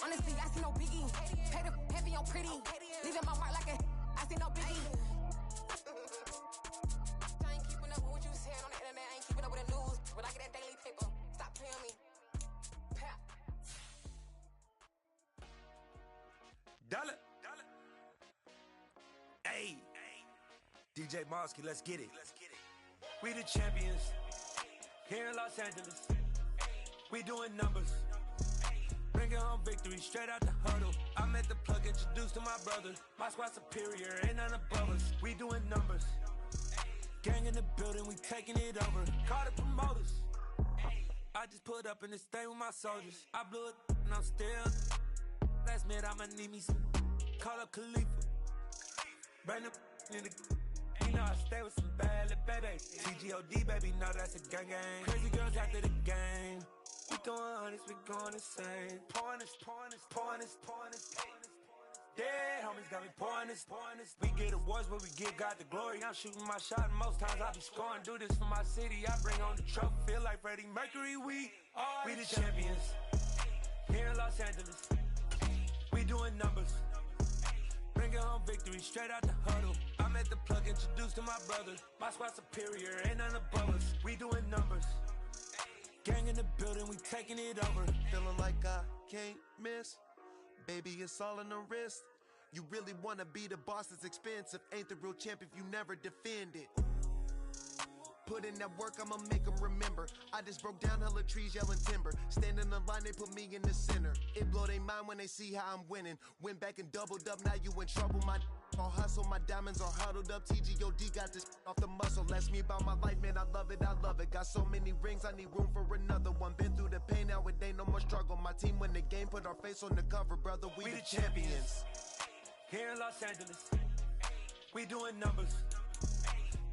Honestly, I see no biggie. Pay the heavy on pretty. Leaving my mark like a. I see no biggie. I ain't keeping up with what you saying on the internet. I ain't keeping up with the news. But I get that daily paper. Stop playing me. Pap. Dollar. Hey. DJ Mosky, let's get it. We the champions. Here in Los Angeles. We doing numbers. Bringing home victory straight out the huddle. I'm at the plug, introduced to my brother. My squad superior, ain't none above us. We doing numbers. Gang in the building, we taking it over. Call the promoters. I just put up in this thing with my soldiers. I blew it and I'm still. Last minute I'ma need me some. Call up Khalifa. Bring them in the. You know I stay with some bad little baby. TGOD baby, know that's a gang gang. Crazy girls after the game. We throwing hundreds, we going insane. Pouring this. Dead homies got me pouring this. We get awards, but we give God the glory. I'm shooting my shot, and most times I be scoring. Do this for my city, I bring on the trophy. Feel like Freddie Mercury, we the champions. Here in Los Angeles, we doing numbers. Bringing home victory straight out the huddle. I'm at the plug, introduced to my brother. My squad superior, ain't none above us. We doing numbers. Gang in the building, we taking it over. Feeling like I can't miss. Baby, it's all in the wrist. You really wanna be the boss, it's expensive. Ain't the real champ if you never defend it. Put in that work, I'ma make them remember. I just broke down hella trees, yelling timber. Stand in the line, they put me in the center. It blow their mind when they see how I'm winning. Went back and doubled up, now you in trouble. My all hustle, my diamonds are huddled up. TGOD got this off the muscle. Ask me about my life, man, I love it. Got so many rings, I need room for another one. Been through the pain, now it ain't no more struggle. My team win the game, put our face on the cover, brother. We the champions. Here in Los Angeles, we doing numbers.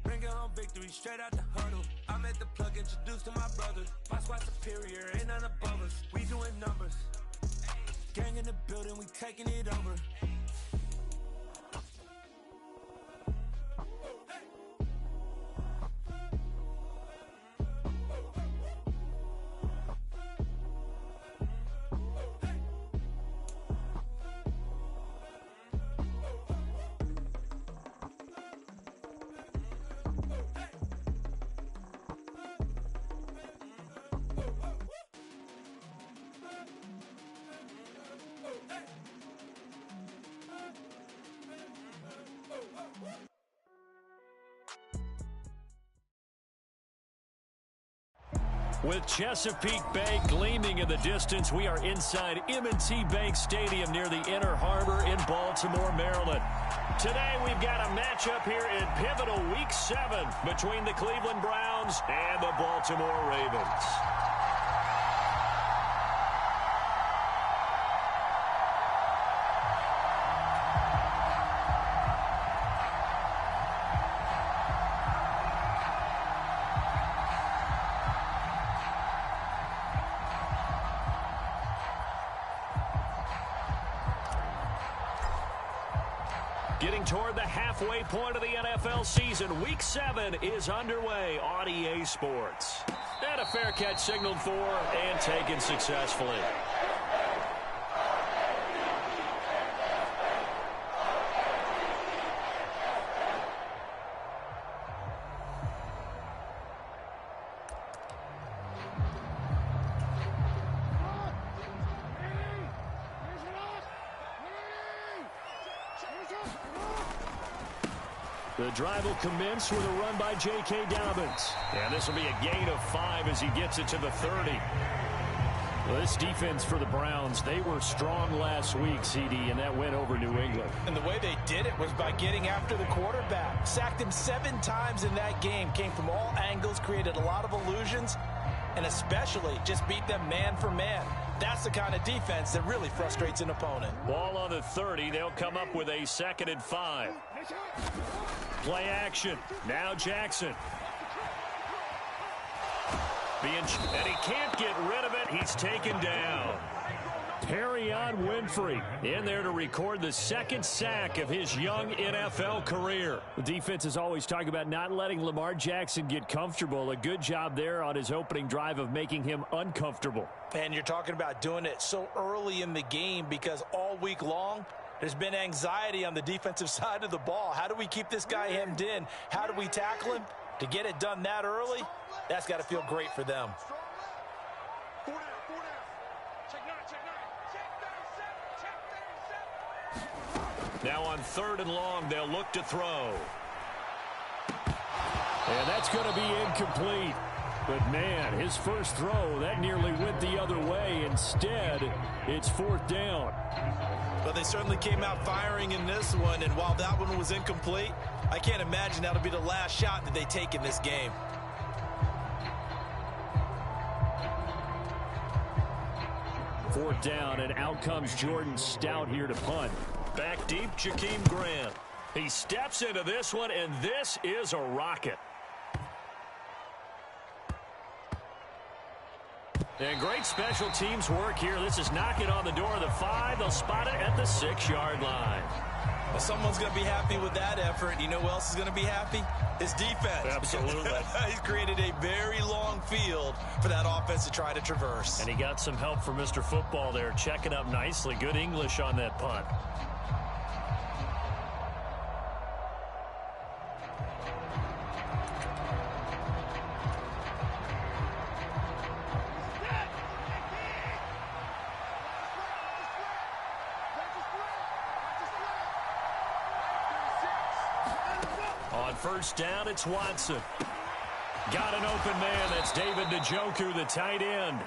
Bringing home victory straight out the huddle. I'm at the plug, introduced to my brother. My squad superior, ain't none above us. We doing numbers. Gang in the building, we taking it over. With Chesapeake Bay gleaming in the distance, we are inside M&T Bank Stadium near the Inner Harbor in Baltimore, Maryland. Today, we've got a matchup here in pivotal Week 7 between the Cleveland Browns and the Baltimore Ravens. Getting toward the halfway point of the NFL season, Week 7 is underway on EA Sports. And a fair catch signaled for and taken successfully. The drive will commence with a run by J.K. Dobbins. And this will be a gain of 5 as he gets it to the 30. Well, this defense for the Browns, they were strong last week, CD, and that went over New England. And the way they did it was by getting after the quarterback. Sacked him 7 times in that game. Came from all angles, created a lot of illusions, and especially just beat them man for man. That's the kind of defense that really frustrates an opponent. Ball on the 30. They'll come up with a 2nd and 5. Play action. Now Jackson. And he can't get rid of it. He's taken down. Perrion Winfrey in there to record the second sack of his young NFL career. The defense is always talking about not letting Lamar Jackson get comfortable. A good job there on his opening drive of making him uncomfortable. And you're talking about doing it so early in the game because all week long, there's been anxiety on the defensive side of the ball. How do we keep this guy hemmed in? How do we tackle him? To get it done that early, that's got to feel great for them. Now on 3rd and long, they'll look to throw. And that's going to be incomplete. But, man, his first throw, that nearly went the other way. Instead, it's 4th down. Well, they certainly came out firing in this one, and while that one was incomplete, I can't imagine that'll be the last shot that they take in this game. Fourth down, and out comes Jordan Stout here to punt. Back deep, Jakeem Grant. He steps into this one, and this is a rocket. And great special teams work here. This is knocking on the door of the 5. They'll spot it at the 6-yard line. Well, someone's going to be happy with that effort. You know who else is going to be happy? His defense. Absolutely. He's created a very long field for that offense to try to traverse. And he got some help from Mr. Football there, checking up nicely. Good English on that punt. First down, it's Watson. Got an open man. That's David Njoku, the tight end.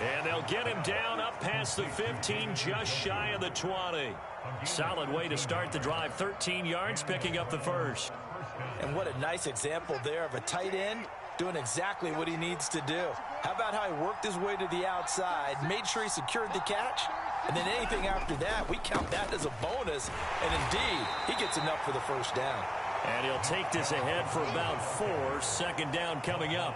And they'll get him down up past the 15, just shy of the 20. Solid way to start the drive. 13 yards, picking up the first. And what a nice example there of a tight end doing exactly what he needs to do. How about how he worked his way to the outside, made sure he secured the catch, and then anything after that, we count that as a bonus. And indeed, he gets enough for the first down. And he'll take this ahead for about 4. 2nd down coming up.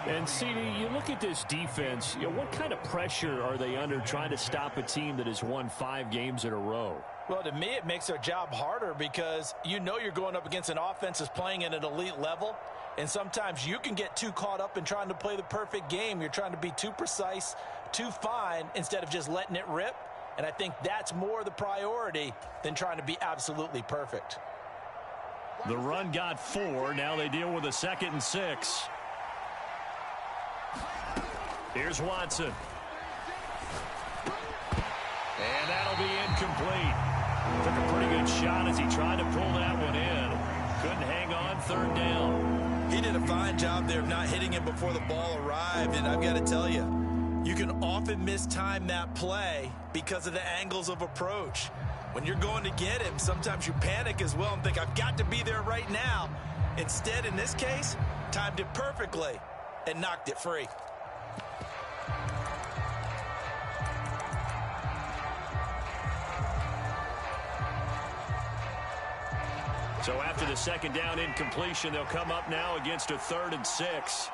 And, CD, you look at this defense, what kind of pressure are they under trying to stop a team that has won 5 games in a row? Well, to me, it makes their job harder because you know you're going up against an offense that's playing at an elite level. And sometimes you can get too caught up in trying to play the perfect game. You're trying to be too precise, too fine, instead of just letting it rip. And I think that's more the priority than trying to be absolutely perfect. The run got 4. Now they deal with a 2nd and 6. Here's Watson. And that'll be incomplete. Took a pretty good shot as he tried to pull that one in. Couldn't hang on. 3rd down. He did a fine job there of not hitting it before the ball arrived. And I've got to tell you, you can often mistime that play because of the angles of approach. When you're going to get him, sometimes you panic as well and think, I've got to be there right now. Instead, in this case, timed it perfectly and knocked it free. So after the 2nd down incompletion, they'll come up now against a 3rd and 6.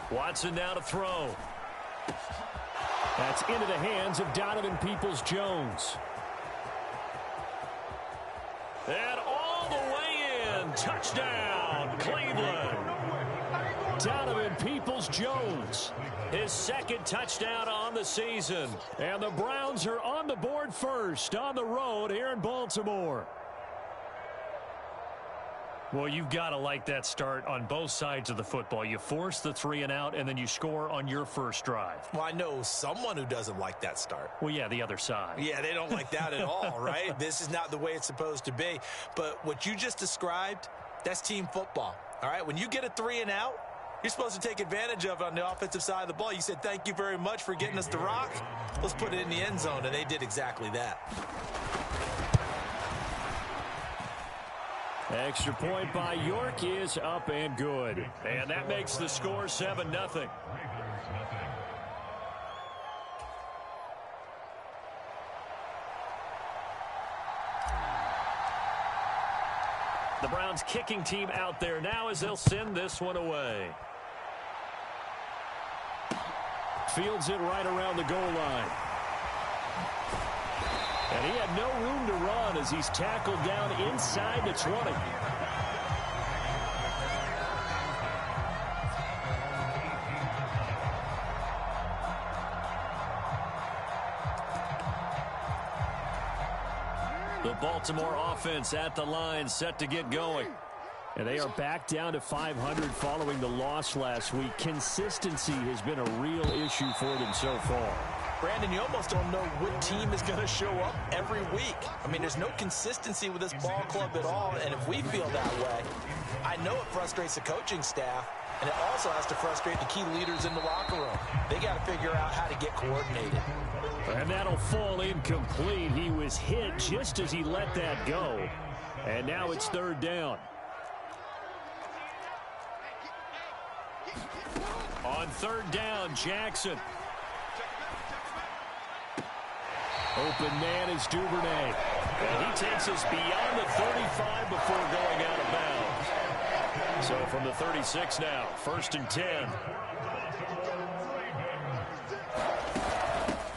Watson now to throw. That's into the hands of Donovan Peoples-Jones. And all the way in. Touchdown, Cleveland. Donovan Peoples-Jones. His 2nd touchdown on the season. And the Browns are on the board first on the road here in Baltimore. Well, you've got to like that start on both sides of the football. You force the 3 and out, and then you score on your first drive. Well, I know someone who doesn't like that start. Well, yeah, the other side. Yeah, they don't like that at all, right? This is not the way it's supposed to be. But what you just described, that's team football, all right? When you get a 3 and out, you're supposed to take advantage of it on the offensive side of the ball. You said, thank you very much for getting us the rock. Let's put it in the end zone, and they did exactly that. Extra point by York is up and good. And that makes the score 7-0. The Browns kicking team out there now as they'll send this one away. Fields it right around the goal line. And he had no room to run as he's tackled down inside the 20. The Baltimore offense at the line, set to get going. And they are back down to 500 following the loss last week. Consistency has been a real issue for them so far. Brandon, you almost don't know what team is going to show up every week. I mean, there's no consistency with this ball club at all, and if we feel that way, I know it frustrates the coaching staff, and it also has to frustrate the key leaders in the locker room. They got to figure out how to get coordinated. And that'll fall incomplete. He was hit just as he let that go. And now it's third down. On third down, Jackson. Open man is Duvernay. And he takes us beyond the 35 before going out of bounds. So from the 36 now, 1st and 10.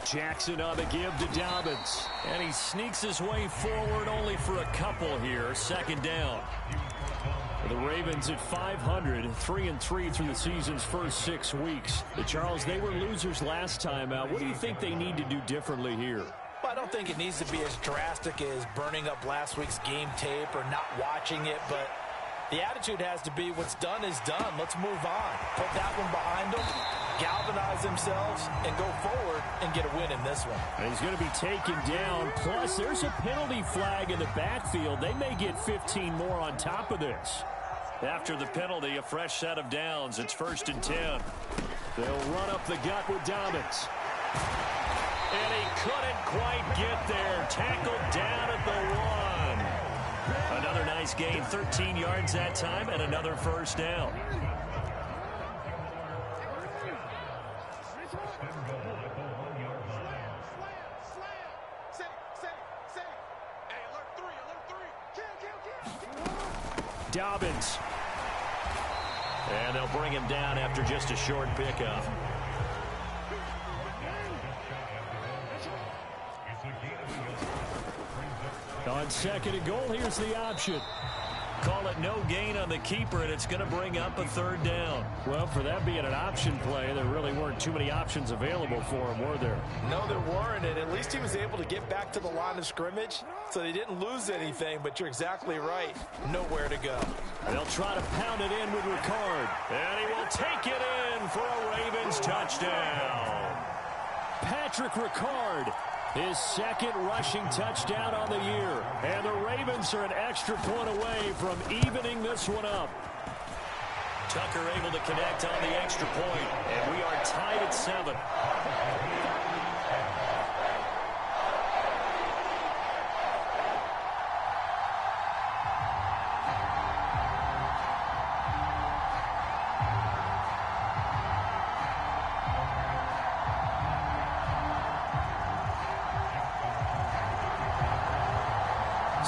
Jackson on the give to Dobbins. And he sneaks his way forward only for a couple here. 2nd down. The Ravens at 500, 3-3 through the season's first 6 weeks. The Charles, they were losers last time out. What do you think they need to do differently here? Well, I don't think it needs to be as drastic as burning up last week's game tape or not watching it, but the attitude has to be what's done is done. Let's move on. Put that one behind them, galvanize themselves, and go forward and get a win in this one. And he's going to be taken down. Plus, there's a penalty flag in the backfield. They may get 15 more on top of this. After the penalty, a fresh set of downs. It's 1st and 10. They'll run up the gut with Dobbins. And he couldn't quite get there. Tackled down at the 1. Another nice gain, 13 yards that time, and another 1st down. Dobbins. And they'll bring him down after just a short pickup. On 2nd and goal, here's the option. Call it no gain on the keeper, and it's going to bring up a 3rd down. Well, for that being an option play, there really weren't too many options available for him, were there? No, there weren't, and at least he was able to get back to the line of scrimmage, so they didn't lose anything, but you're exactly right. Nowhere to go. They'll try to pound it in with Ricard, and he will take it in for a Ravens touchdown. Patrick Ricard, his 2nd rushing touchdown on the year. And the Ravens are an extra point away from evening this one up. Tucker able to connect on the extra point, and we are tied at 7.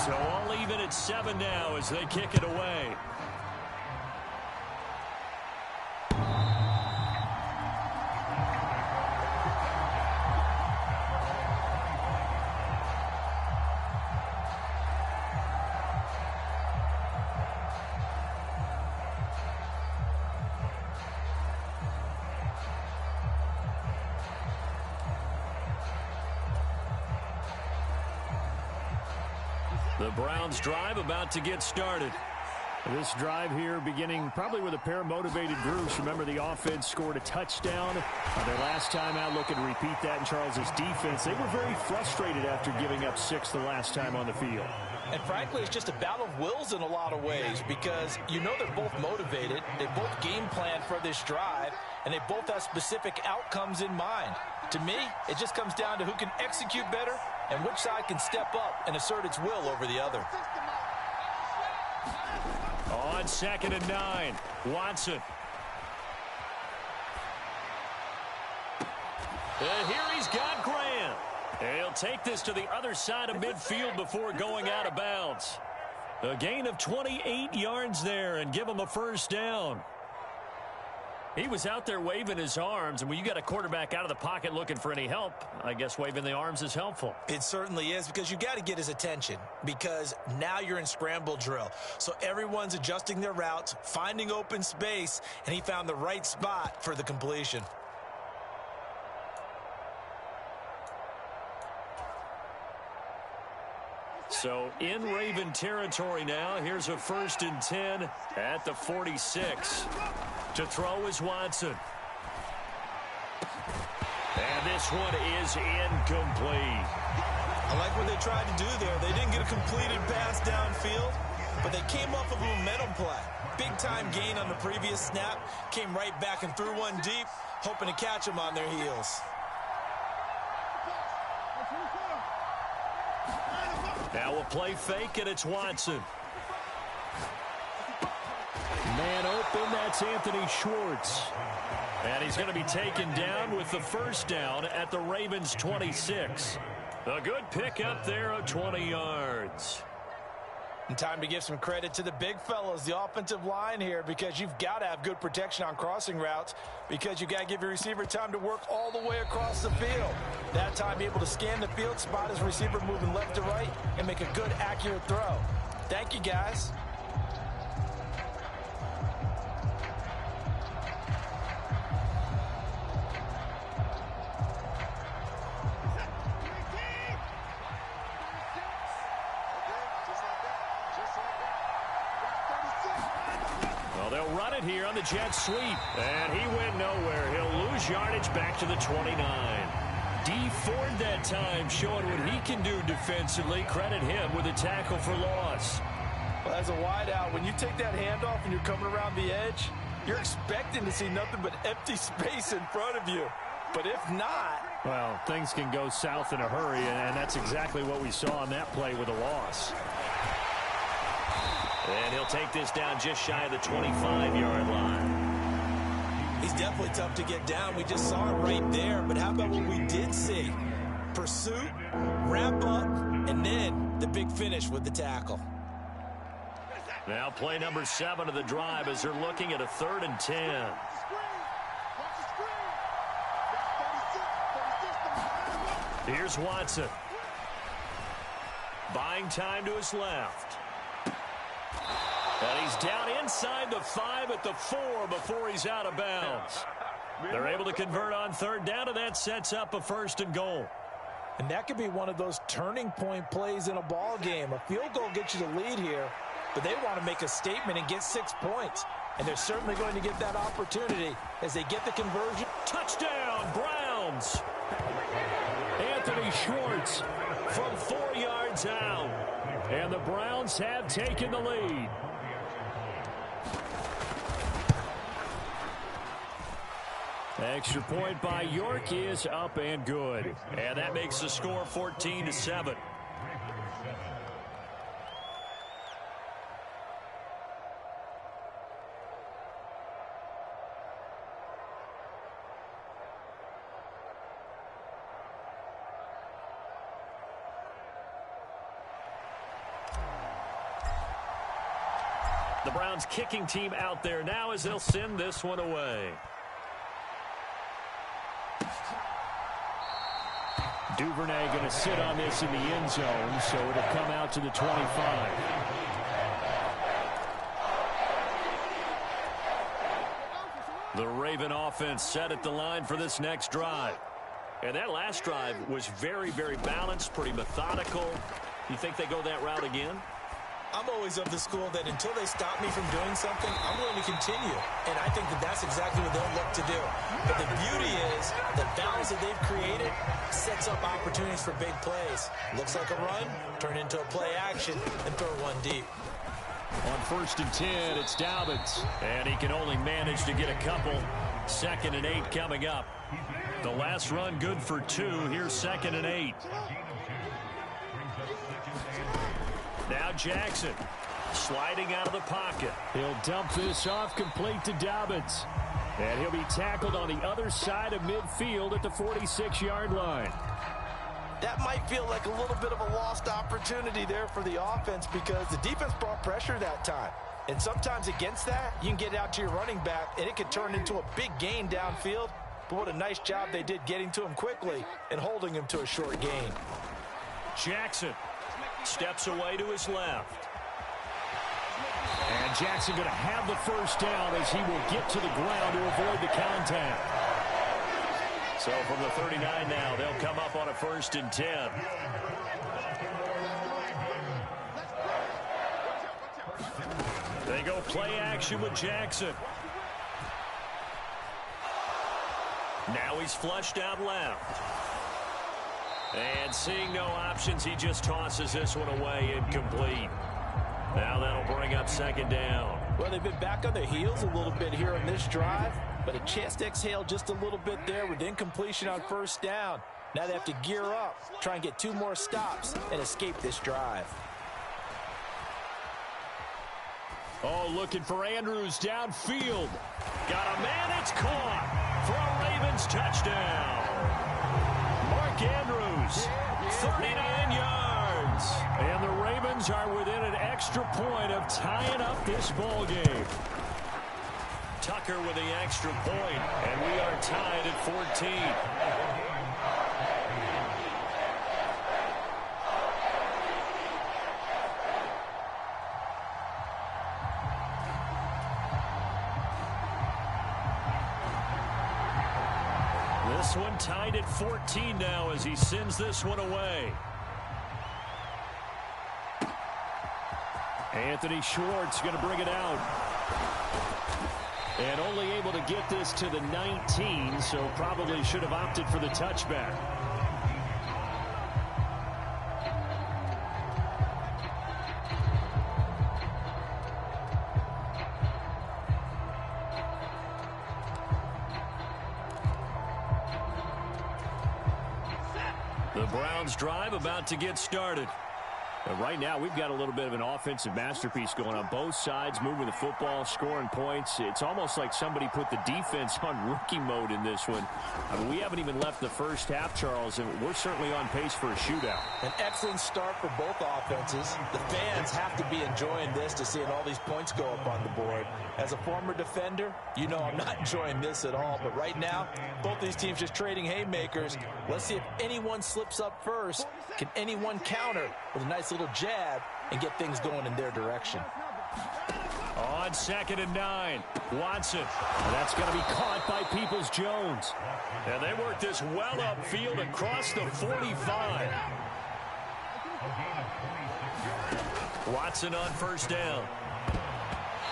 So all even at 7 now as they kick it away. The Browns drive about to get started. This drive here beginning probably with a pair of motivated groups. Remember, the offense scored a touchdown their last time out. Looking to repeat that in Charles's defense. They were very frustrated after giving up 6 the last time on the field. And frankly, it's just a battle of wills in a lot of ways because you know they're both motivated. They both game plan for this drive, and they both have specific outcomes in mind. To me, it just comes down to who can execute better and which side can step up and assert its will over the other. On 2nd and 9, Watson. And here he's got Graham. And he'll take this to the other side of midfield before going out of bounds. A gain of 28 yards there and give him a 1st down. He was out there waving his arms, and when you got a quarterback out of the pocket looking for any help, I guess waving the arms is helpful. It certainly is, because you got to get his attention, because now you're in scramble drill. So everyone's adjusting their routes, finding open space, and he found the right spot for the completion. So in Raven territory now. Here's a 1st and 10 at the 46. To throw is Watson. And this one is incomplete. I like what they tried to do there. They didn't get a completed pass downfield, but they came off of a momentum play. Big-time gain on the previous snap. Came right back and threw one deep, hoping to catch them on their heels. Now we'll play fake, and it's Watson. Man open, that's Anthony Schwartz. And he's going to be taken down with the 1st down at the Ravens' 26. A good pickup there of 20 yards. And time to give some credit to the big fellows, the offensive line here, because you've got to have good protection on crossing routes, because you've got to give your receiver time to work all the way across the field. That time, be able to scan the field, spot his receiver moving left to right, and make a good, accurate throw. Thank you, guys. They'll run it here on the jet sweep. And he went nowhere. He'll lose yardage back to the 29. D Ford that time showing what he can do defensively. Credit him with a tackle for loss. Well, as a wideout, when you take that handoff and you're coming around the edge, you're expecting to see nothing but empty space in front of you. But if not... well, things can go south in a hurry, and that's exactly what we saw on that play with a loss. And he'll take this down just shy of the 25-yard line. He's definitely tough to get down. We just saw it right there. But how about what we did see? Pursuit, wrap up, and then the big finish with the tackle. Now play number 7 of the drive as they're looking at a 3rd and 10. Here's Watson. Buying time to his left. And he's down inside the 5 at the 4 before he's out of bounds. They're able to convert on 3rd down, and that sets up a 1st and goal. And that could be one of those turning point plays in a ball game. A field goal gets you the lead here, but they want to make a statement and get 6 points. And they're certainly going to get that opportunity as they get the conversion. Touchdown, Browns. Anthony Schwartz from 4 yards out. And the Browns have taken the lead. Extra point by York is up and good. And that makes the score 14-7. The Browns kicking team out there now as they'll send this one away. Duvernay going to sit on this in the end zone, so it'll come out to the 25. The Raven offense set at the line for this next drive. And that last drive was very, very balanced, pretty methodical. You think they go that route again? I'm always of the school that until they stop me from doing something, I'm going to continue. And I think that that's exactly what they'll look to do. But the beauty is the balance that they've created sets up opportunities for big plays. Looks like a run, turn into a play action, and throw one deep. On 1st and 10, it's Dobbins. And he can only manage to get a couple. 2nd and 8 coming up. The last run good for 2. Here's 2nd and 8. Now Jackson sliding out of the pocket. He'll dump this off complete to Dobbins. And he'll be tackled on the other side of midfield at the 46-yard line. That might feel like a little bit of a lost opportunity there for the offense because the defense brought pressure that time. And sometimes against that, you can get out to your running back, and it can turn into a big gain downfield. But what a nice job they did getting to him quickly and holding him to a short gain. Jackson steps away to his left. And Jackson going to have the first down as he will get to the ground to avoid the contact. So from the 39 now, they'll come up on a 1st and 10. They go play action with Jackson. Now he's flushed out left. And seeing no options, he just tosses this one away, incomplete. Now that'll bring up 2nd down. Well, they've been back on their heels a little bit here on this drive, but a chance to exhale just a little bit there with incompletion on 1st down. Now they have to gear up, try and get 2 more stops and escape this drive. Oh, looking for Andrews downfield. Got a man, it's caught for a Ravens touchdown. Mark Andrews, 39 yards. And the Ravens are within an extra point of tying up this ball game. Tucker with the extra point, and we are tied at 14. This one tied at 14 now as he sends this one away. Anthony Schwartz going to bring it out. And only able to get this to the 19, so probably should have opted for the touchback. The Browns drive about to get started. But right now, we've got a little bit of an offensive masterpiece going on. Both sides moving the football, scoring points. It's almost like somebody put the defense on rookie mode in this one. I mean, we haven't even left the first half, Charles, and we're certainly on pace for a shootout. An excellent start for both offenses. The fans have to be enjoying this to seeing all these points go up on the board. As a former defender, you know I'm not enjoying this at all. But right now, both these teams just trading haymakers. Let's see if anyone slips up first. Can anyone counter with a nice little jab and get things going in their direction? On 2nd and 9, Watson. And that's going to be caught by Peoples-Jones. And they work this well upfield across the 45. Watson on 1st down.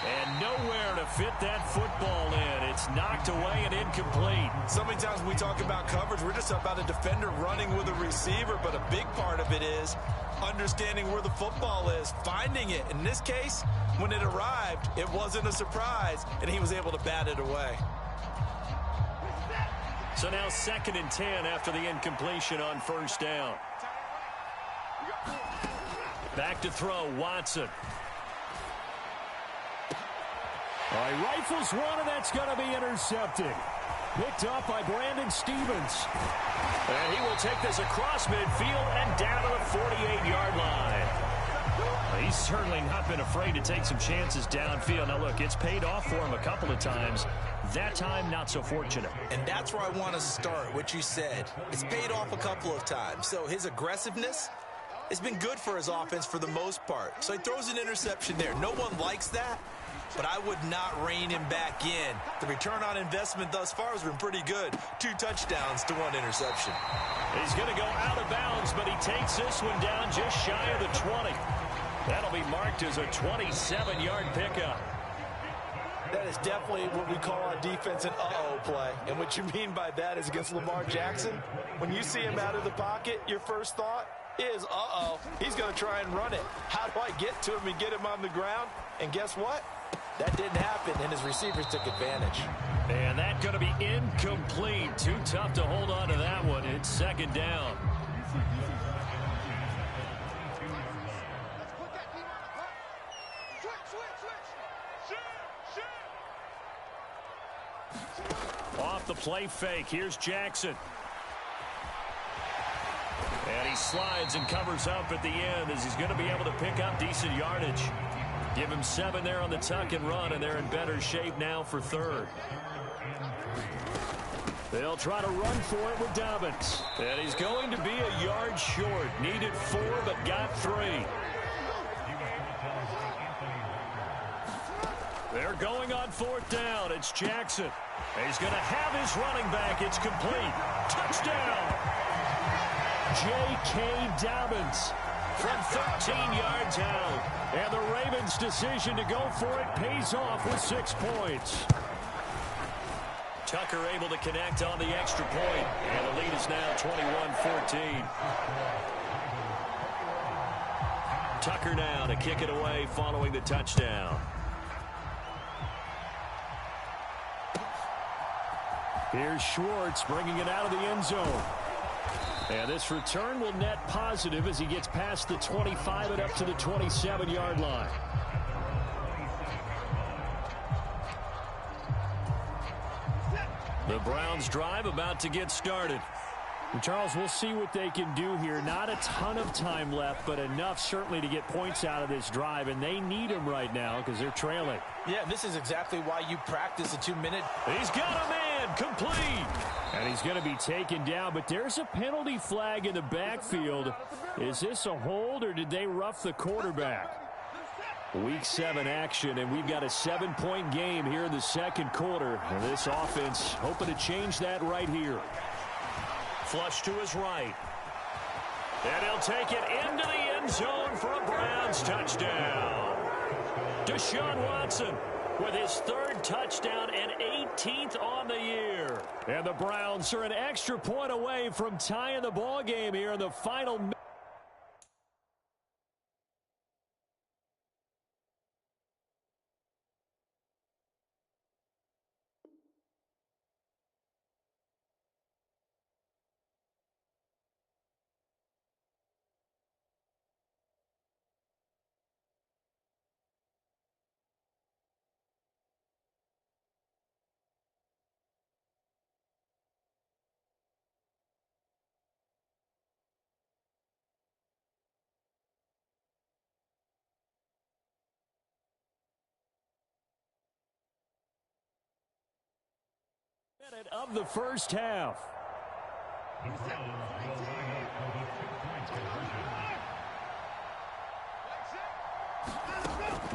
And nowhere to fit that football in. It's knocked away and incomplete. So many times when we talk about coverage, we're just about a defender running with a receiver, but a big part of it is understanding where the football is, finding it. In this case, when it arrived, it wasn't a surprise, and he was able to bat it away. So now 2nd and 10 after the incompletion on 1st down. Back to throw, Watson. He rifles one, and that's going to be intercepted. Picked up by Brandon Stevens. And he will take this across midfield and down to the 48-yard line. He's certainly not been afraid to take some chances downfield. Now, look, it's paid off for him a couple of times. That time, not so fortunate. And that's where I want to start, what you said. It's paid off a couple of times. So his aggressiveness has been good for his offense for the most part. So he throws an interception there. No one likes that, but I would not rein him back in. The return on investment thus far has been pretty good. 2 touchdowns to 1 interception. He's going to go out of bounds, but he takes this one down just shy of the 20. That'll be marked as a 27-yard pickup. That is definitely what we call on defense an uh-oh play. And what you mean by that is against Lamar Jackson, when you see him out of the pocket, your first thought is, uh-oh, he's going to try and run it. How do I get to him and get him on the ground? And guess what? That didn't happen, and his receivers took advantage. And that's going to be incomplete. Too tough to hold on to that one. It's 2nd down. Off the play fake. Here's Jackson. And he slides and covers up at the end as he's going to be able to pick up decent yardage. Give him 7 there on the tuck and run, and they're in better shape now for third. They'll try to run for it with Dobbins. And he's going to be a yard short. Needed 4, but got 3. They're going on 4th down. It's Jackson. He's going to have his running back. It's complete. Touchdown. J.K. Dobbins from 13 yards out. And the Ravens' decision to go for it pays off with 6 points. Tucker able to connect on the extra point. And the lead is now 21-14. Tucker now to kick it away following the touchdown. Here's Schwartz bringing it out of the end zone. And this return will net positive as he gets past the 25 and up to the 27-yard line. The Browns drive about to get started. And Charles, we'll see what they can do here. Not a ton of time left, but enough certainly to get points out of this drive, and they need them right now because they're trailing. Yeah, this is exactly why you practice a 2-minute. He's got a man, complete. And he's going to be taken down, but there's a penalty flag in the backfield. Is this a hold, or did they rough the quarterback? Week 7 action, and we've got a 7-point game here in the second quarter. And this offense hoping to change that right here. Flush to his right. And he'll take it into the end zone for a Browns touchdown. Deshaun Watson with his 3rd touchdown and 18th on the year. And the Browns are an extra point away from tying the ball game here in the final minute. Of the first half.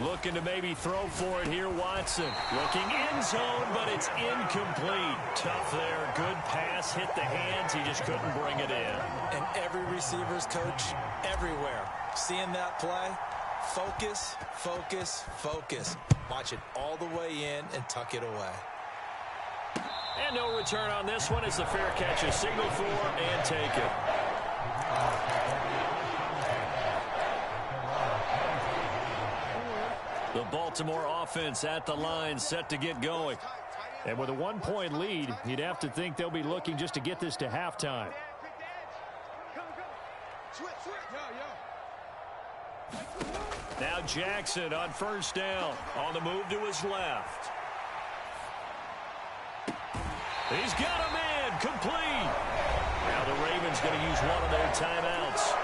Looking to maybe throw for it here, Watson. Looking end zone, but it's incomplete. Tough there. Good pass. Hit the hands. He just couldn't bring it in. And every receiver's coach everywhere. Seeing that play, focus, focus, focus. Watch it all the way in and tuck it away. And no return on this one as the fair catch is signaled for and taken. The Baltimore offense at the line set to get going. And with a 1-point lead, you'd have to think they'll be looking just to get this to halftime. Now Jackson on 1st down on the move to his left. He's got a man, complete. Now the Ravens going to use one of their timeouts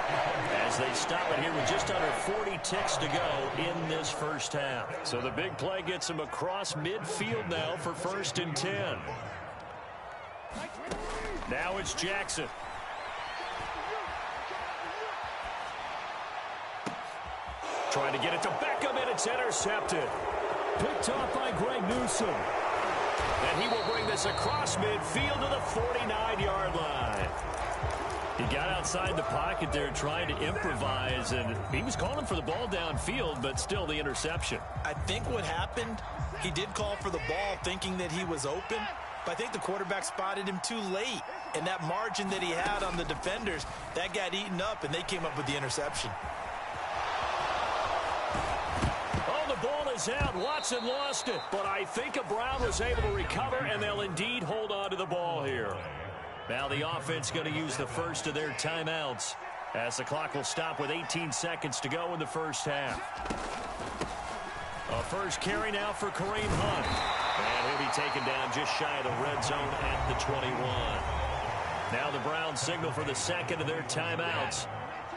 as they stop it here with just under 40 ticks to go in this first half. So the big play gets him across midfield now for 1st and 10. Now it's Jackson. Trying to get it to Beckham, and it's intercepted. Picked off by Greg Newsome. And he will bring this across midfield to the 49-yard line. He got outside the pocket there trying to improvise, and he was calling for the ball downfield, but still the interception. I think what happened, he did call for the ball thinking that he was open, but I think the quarterback spotted him too late. And that margin that he had on the defenders, that got eaten up, and they came up with the interception. Ball is out. Watson lost it. But I think Brown was able to recover, and they'll indeed hold on to the ball here. Now the offense going to use the first of their timeouts as the clock will stop with 18 seconds to go in the first half. A first carry now for Kareem Hunt. And he'll be taken down just shy of the red zone at the 21. Now the Browns signal for the second of their timeouts.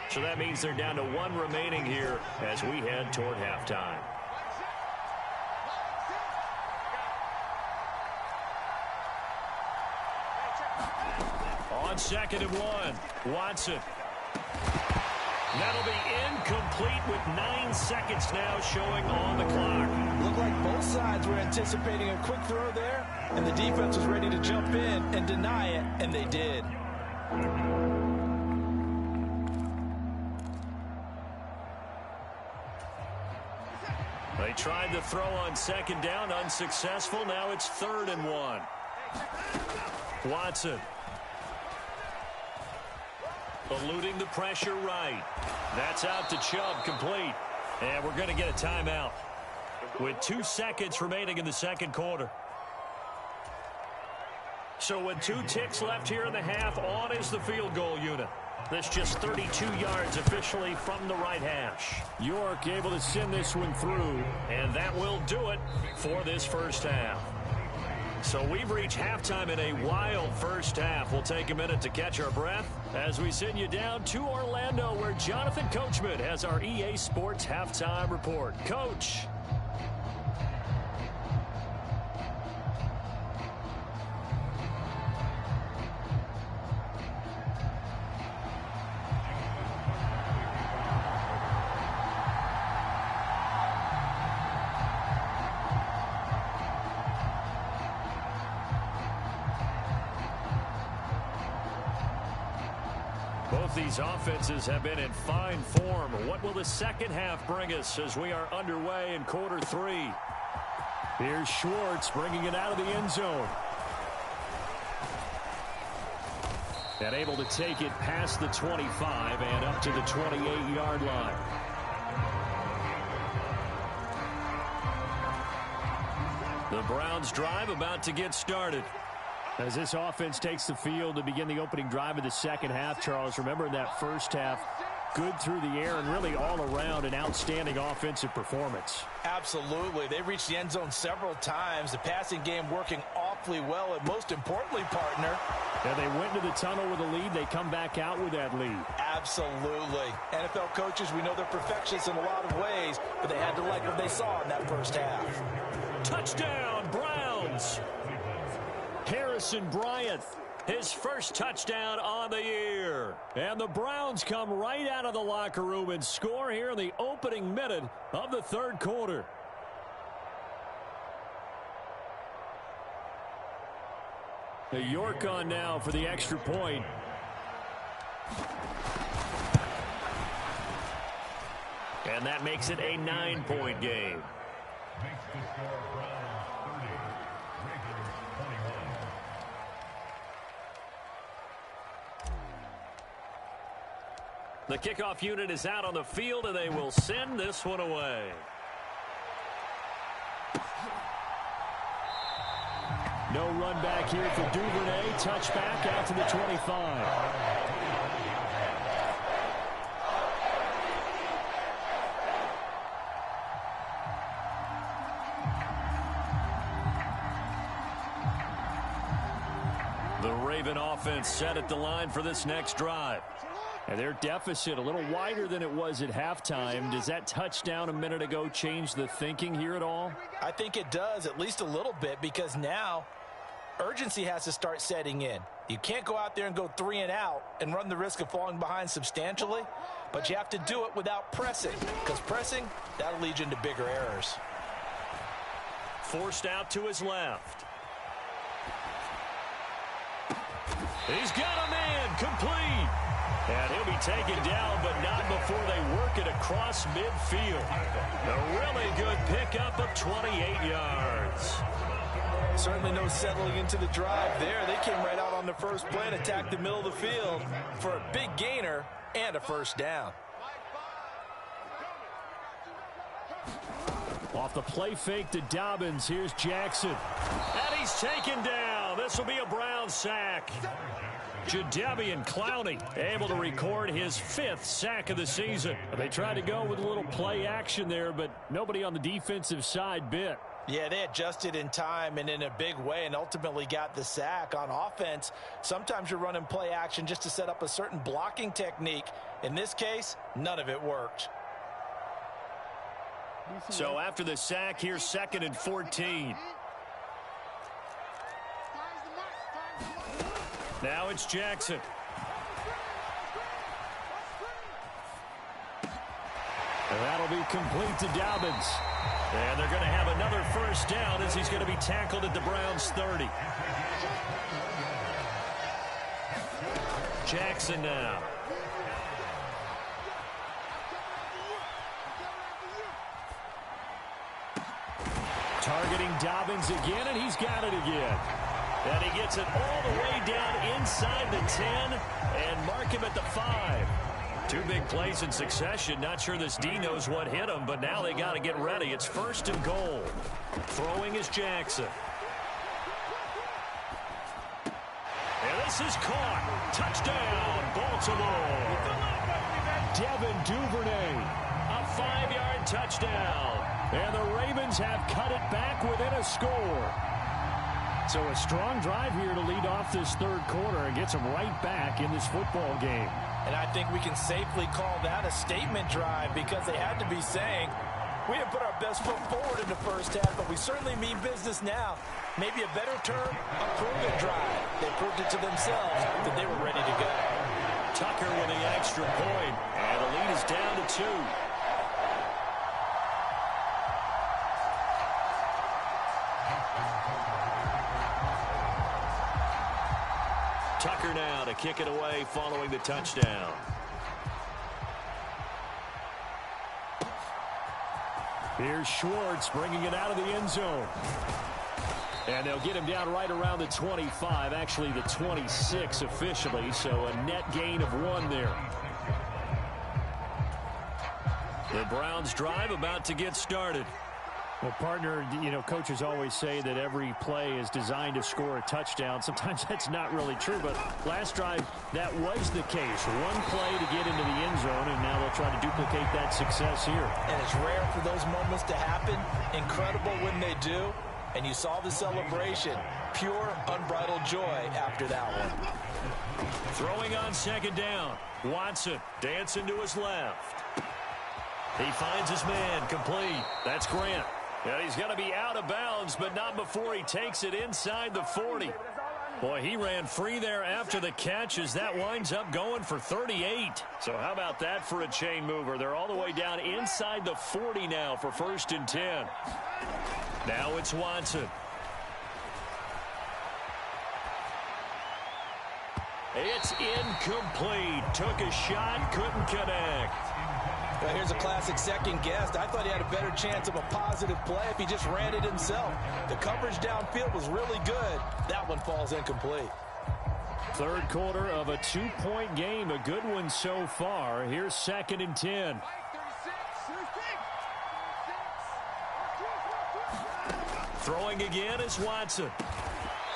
So that means they're down to 1 remaining here as we head toward halftime. 2nd and 1. Watson. That'll be incomplete with 9 seconds now showing on the clock. Looked like both sides were anticipating a quick throw there, and the defense was ready to jump in and deny it, and they did. They tried to throw on 2nd down, unsuccessful. Now it's 3rd and 1. Watson. Eluding the pressure right. That's out to Chubb, complete. And we're going to get a timeout with 2 seconds remaining in the 2nd quarter. So with 2 ticks left here in the half, on is the field goal unit. That's just 32 yards officially from the right hash. York able to send this one through, and that will do it for this first half. So we've reached halftime in a wild first half. We'll take a minute to catch our breath as we send you down to Orlando, where Jonathan Coachman has our EA Sports Halftime Report. Coach. Both these offenses have been in fine form. What will the second half bring us as we are underway in quarter 3? Here's Schwartz bringing it out of the end zone. And able to take it past the 25 and up to the 28-yard line. The Browns drive about to get started. As this offense takes the field to begin the opening drive of the second half, Charles, remember in that first half, good through the air and really all around an outstanding offensive performance. Absolutely. They reached the end zone several times. The passing game working awfully well, and most importantly, partner. Yeah, they went to the tunnel with a lead. They come back out with that lead. Absolutely. NFL coaches, we know they're perfectionists in a lot of ways, but they had to like what they saw in that first half. Touchdown, Browns! Harrison Bryant, his first touchdown on the year. And the Browns come right out of the locker room and score here in the opening minute of the 3rd quarter. York on now for the extra point. And that makes it a 9-point game. The kickoff unit is out on the field, and they will send this one away. No run back here for Duvernay. Touchback out to the 25. The Raven offense set at the line for this next drive. And their deficit a little wider than it was at halftime. Does that touchdown a minute ago change the thinking here at all? I think it does, at least a little bit, because now urgency has to start setting in. You can't go out there and go 3 and out and run the risk of falling behind substantially, but you have to do it without pressing, because pressing, that'll lead you into bigger errors. Forced out to his left. He's got a man, complete. And he'll be taken down, but not before they work it across midfield. A really good pickup of 28 yards. Certainly no settling into the drive there. They came right out on the first play and attacked the middle of the field for a big gainer and a first down. Off the play fake to Dobbins, here's Jackson. And he's taken down. This will be a Brown sack. Jadeveon Clowney able to record his 5th sack of the season. They tried to go with a little play action there, but nobody on the defensive side bit. Yeah, they adjusted in time and in a big way and ultimately got the sack. On offense, sometimes you're running play action just to set up a certain blocking technique. In this case, none of it worked. So after the sack, here's 2nd and 14. Now it's Jackson. And that'll be complete to Dobbins. And they're going to have another first down as he's going to be tackled at the Browns' 30. Jackson now. Targeting Dobbins again, and he's got it again. And he gets it all the way down inside the 10 and mark him at the 5. Two big plays in succession. Not sure this D knows what hit him, but now they got to get ready. It's 1st and goal. Throwing is Jackson. And this is caught. Touchdown, Baltimore. Devin Duvernay, a 5-yard touchdown. And the Ravens have cut it back within a score. So a strong drive here to lead off this third quarter and gets them right back in this football game. And I think we can safely call that a statement drive because they had to be saying, we have put our best foot forward in the first half, but we certainly mean business now. Maybe a better term, a proven drive. They proved it to themselves that they were ready to go. Tucker with the extra point, and the lead is down to 2. Tucker now to kick it away following the touchdown. Here's Schwartz bringing it out of the end zone. And they'll get him down right around the 25, actually the 26 officially, so a net gain of 1 there. The Browns drive about to get started. Well, partner, you know, coaches always say that every play is designed to score a touchdown. Sometimes that's not really true, but last drive, that was the case. One play to get into the end zone, and now they'll try to duplicate that success here. And it's rare for those moments to happen. Incredible when they do. And you saw the celebration. Pure, unbridled joy after that one. Throwing on 2nd down. Watson dancing to his left. He finds his man complete. That's Grant. And he's going to be out of bounds, but not before he takes it inside the 40. Boy, he ran free there after the catch as that winds up going for 38. So how about that for a chain mover? They're all the way down inside the 40 now for 1st and 10. Now it's Watson. It's incomplete. Took a shot, couldn't connect. Well, here's a classic second guess. I thought he had a better chance of a positive play if he just ran it himself. The coverage downfield was really good. That one falls incomplete. Third quarter of a 2-point game. A good one so far. Here's 2nd and 10. Throwing again is Watson.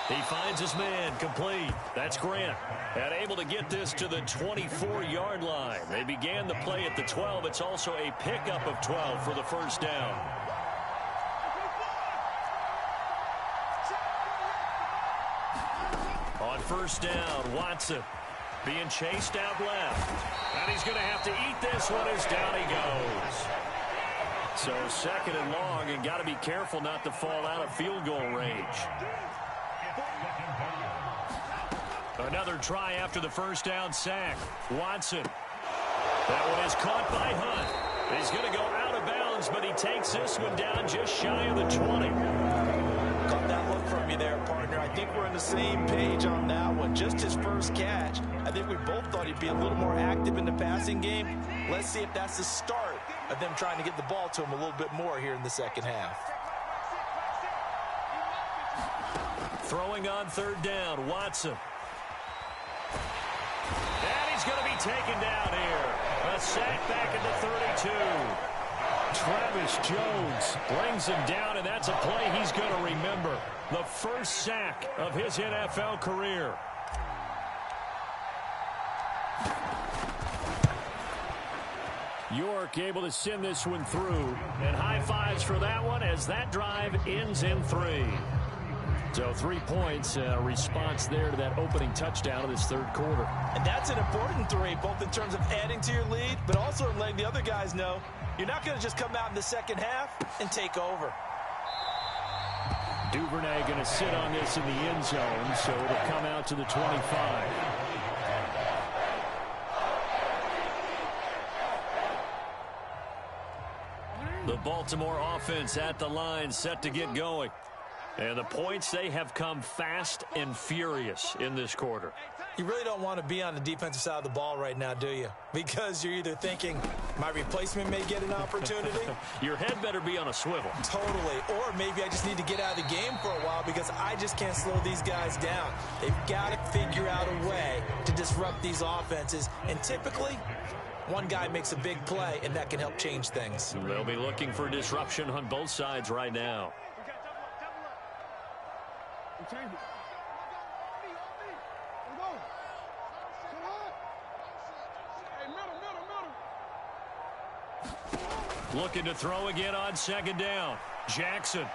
He finds his man complete. That's Grant. And able to get this to the 24-yard line. They began the play at the 12. It's also a pickup of 12 for the first down. On 1st down, Watson being chased out left. And he's going to have to eat this one as down he goes. So 2nd and long, and got to be careful not to fall out of field goal range. Another try after the first down sack. Watson. That one is caught by Hunt. He's going to go out of bounds, but he takes this one down just shy of the 20. Caught that look from you there, partner. I think we're on the same page on that one. Just his first catch. I think we both thought he'd be a little more active in the passing game. Let's see if that's the start of them trying to get the ball to him a little bit more here in the second half. Throwing on 3rd down, Watson. And he's going to be taken down here. A sack back at the 32. Travis Jones brings him down, and that's a play he's going to remember. The first sack of his NFL career. York able to send this one through. And high fives for that one as that drive ends in 3. So 3 points, response there to that opening touchdown of this third quarter. And that's an important 3, both in terms of adding to your lead, but also in letting the other guys know you're not going to just come out in the second half and take over. Duvernay going to sit on this in the end zone, so it'll come out to the 25. The Baltimore offense at the line, set to get going. And the points, they have come fast and furious in this quarter. You really don't want to be on the defensive side of the ball right now, do you? Because you're either thinking, my replacement may get an opportunity. Your head better be on a swivel. Totally. Or maybe I just need to get out of the game for a while because I just can't slow these guys down. They've got to figure out a way to disrupt these offenses. And typically, one guy makes a big play, and that can help change things. They'll be looking for disruption on both sides right now. Looking to throw again on second down. Jackson.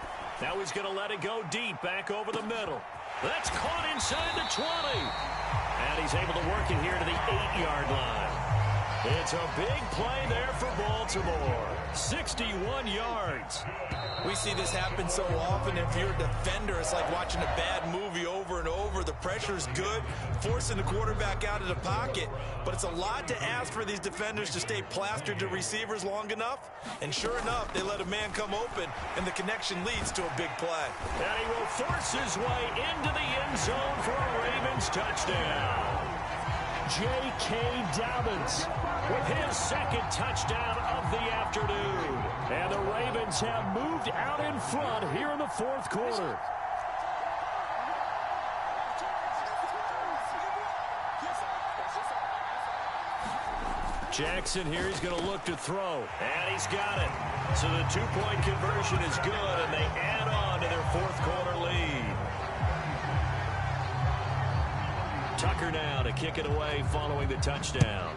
Now he's going to let it go deep back over the middle. That's caught inside the 20. And he's able to work it here to the 8-yard line. It's a big play there for Baltimore. 61 yards. We see this happen so often. If you're a defender, it's like watching a bad movie over and over. The pressure's good, forcing the quarterback out of the pocket. But it's a lot to ask for these defenders to stay plastered to receivers long enough. And sure enough, they let a man come open, and the connection leads to a big play. And he will force his way into the end zone for a Ravens touchdown. J.K. Dobbins with his second touchdown of the afternoon. And the Ravens have moved out in front here in the fourth quarter. Jackson here, he's going to look to throw. And he's got it. So the two-point conversion is good, and they add on to their fourth quarter lead. Tucker now to kick it away following the touchdown.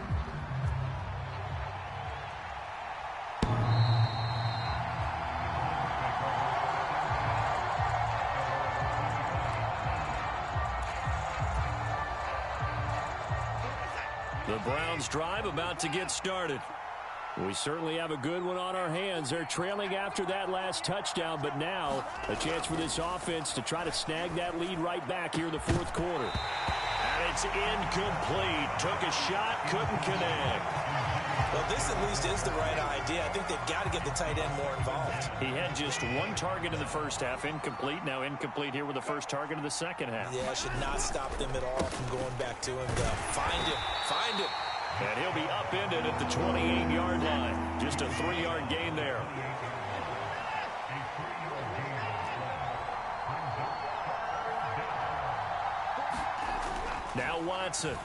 The Browns drive about to get started. We certainly have a good one on our hands. They're trailing after that last touchdown, but now a chance for this offense to try to snag that lead right back here in the fourth quarter. And it's incomplete. Took a shot, couldn't connect. Well, this at least is the right idea. I think they've got to get the tight end more involved. He had just one target in the first half, incomplete. Now incomplete here with the first target of the second half. Yeah, should not stop them at all from going back to him. Find him. And he'll be upended at the 28-yard line. Just a 3-yard gain there. Now Watson.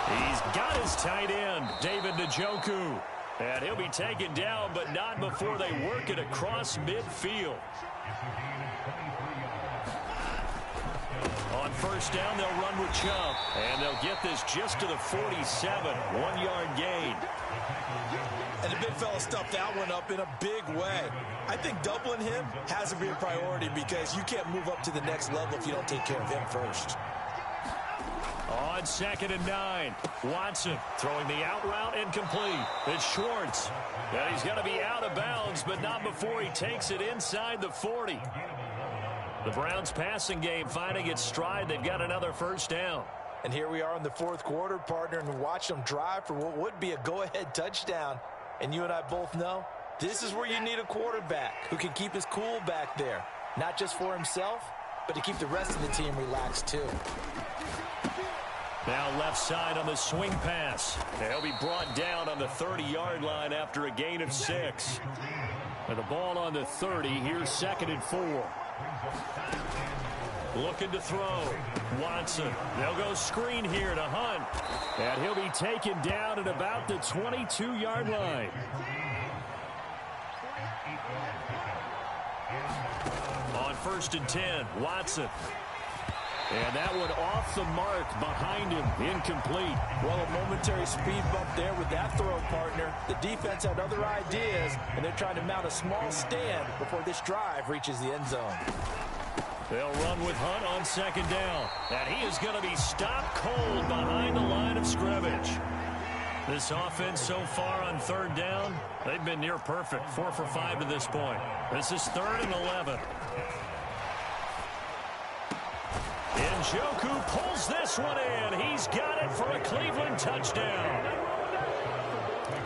He's got his tight end, David Njoku. And he'll be taken down, but not before they work it across midfield. On first down, they'll run with Chubb. And they'll get this just to the 47, 1-yard gain. And the big fella stuffed that one up in a big way. I think doubling him has to be a priority because you can't move up to the next level if you don't take care of him first. On 2nd and 9, Watson throwing the out route incomplete. It's Schwartz. And he's going to be out of bounds, but not before he takes it inside the 40. The Browns passing game finding its stride. They've got another first down. And here we are in the fourth quarter, partner, and watch them drive for what would be a go-ahead touchdown. And you and I both know this is where you need a quarterback who can keep his cool back there. Not just for himself, but to keep the rest of the team relaxed too. Now left side on the swing pass. He'll be brought down on the 30-yard line after a gain of 6. And the ball on the 30. Here's 2nd and 4. Looking to throw. Watson. They'll go screen here to Hunt. And he'll be taken down at about the 22-yard line. On 1st and 10, Watson. And that one off the mark behind him, incomplete. Well, a momentary speed bump there with that throw, partner. The defense had other ideas, and they're trying to mount a small stand before this drive reaches the end zone. They'll run with Hunt on 2nd down. And he is going to be stopped cold behind the line of scrimmage. This offense so far on third down, they've been near perfect. 4 for 5 to this point. This is 3rd and 11. Njoku pulls this one in. He's got it for a Cleveland touchdown.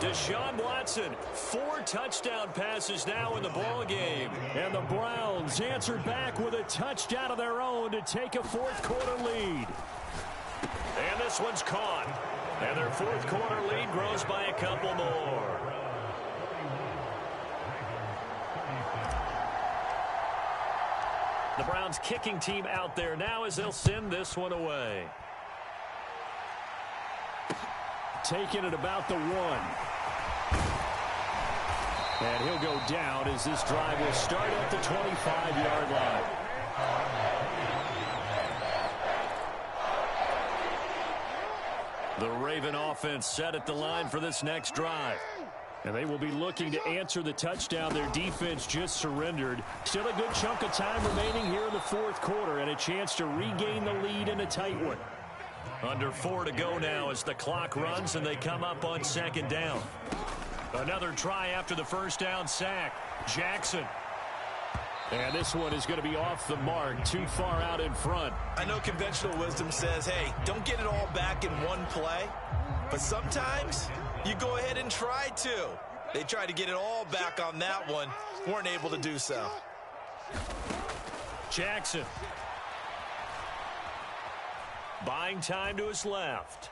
Deshaun Watson, 4 touchdown passes now in the ball game. And the Browns answered back with a touchdown of their own to take a fourth-quarter lead. And this one's caught. And their fourth-quarter lead grows by a couple more. The Browns kicking team out there now as they'll send this one away. Taking it about the 1. And he'll go down as this drive will start at the 25-yard line. The Raven offense set at the line for this next drive. And they will be looking to answer the touchdown their defense just surrendered. Still a good chunk of time remaining here in the fourth quarter and a chance to regain the lead in a tight one. Under 4 to go now as the clock runs and they come up on 2nd down. Another try after the first down sack. Jackson. And this one is going to be off the mark, too far out in front. I know conventional wisdom says, hey, don't get it all back in one play. But sometimes you go ahead and try to. They tried to get it all back on that one. Weren't able to do so. Jackson. Buying time to his left.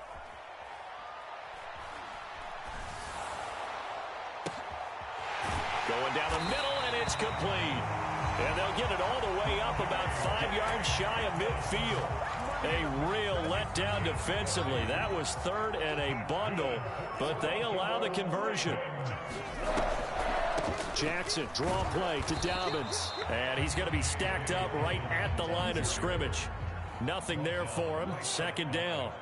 Going down the middle, and it's complete. And they'll get it all the way up about 5 yards shy of midfield. A real letdown defensively. That was 3rd and a bundle, but they allow the conversion. Jackson, draw play to Dobbins. And he's going to be stacked up right at the line of scrimmage. Nothing there for him. 2nd down.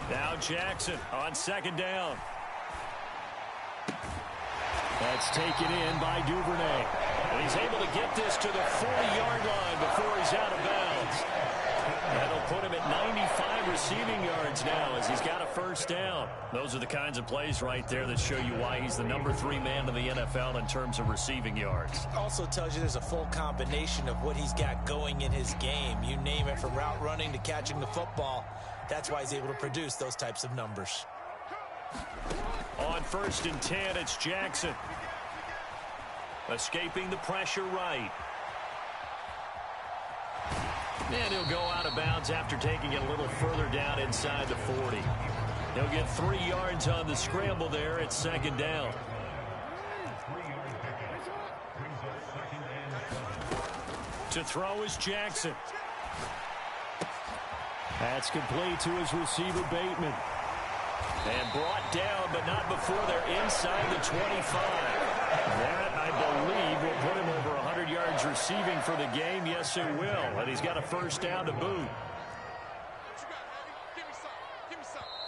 Now Jackson on 2nd down. That's taken in by Duvernay. And he's able to get this to the 40-yard line before he's out of bounds. That'll put him at 95 receiving yards now as he's got a first down. Those are the kinds of plays right there that show you why he's the number 3 man in the NFL in terms of receiving yards. Also tells you there's a full combination of what he's got going in his game. You name it, from route running to catching the football. That's why he's able to produce those types of numbers. On 1st and 10, it's Jackson. Escaping the pressure right. And he'll go out of bounds after taking it a little further down inside the 40. He'll get 3 yards on the scramble there at 2nd down. To throw is Jackson. That's complete to his receiver, Bateman. And brought down, but not before they're inside the 25. That, I believe, will put him over 100 yards receiving for the game. Yes, it will. And he's got a first down to boot.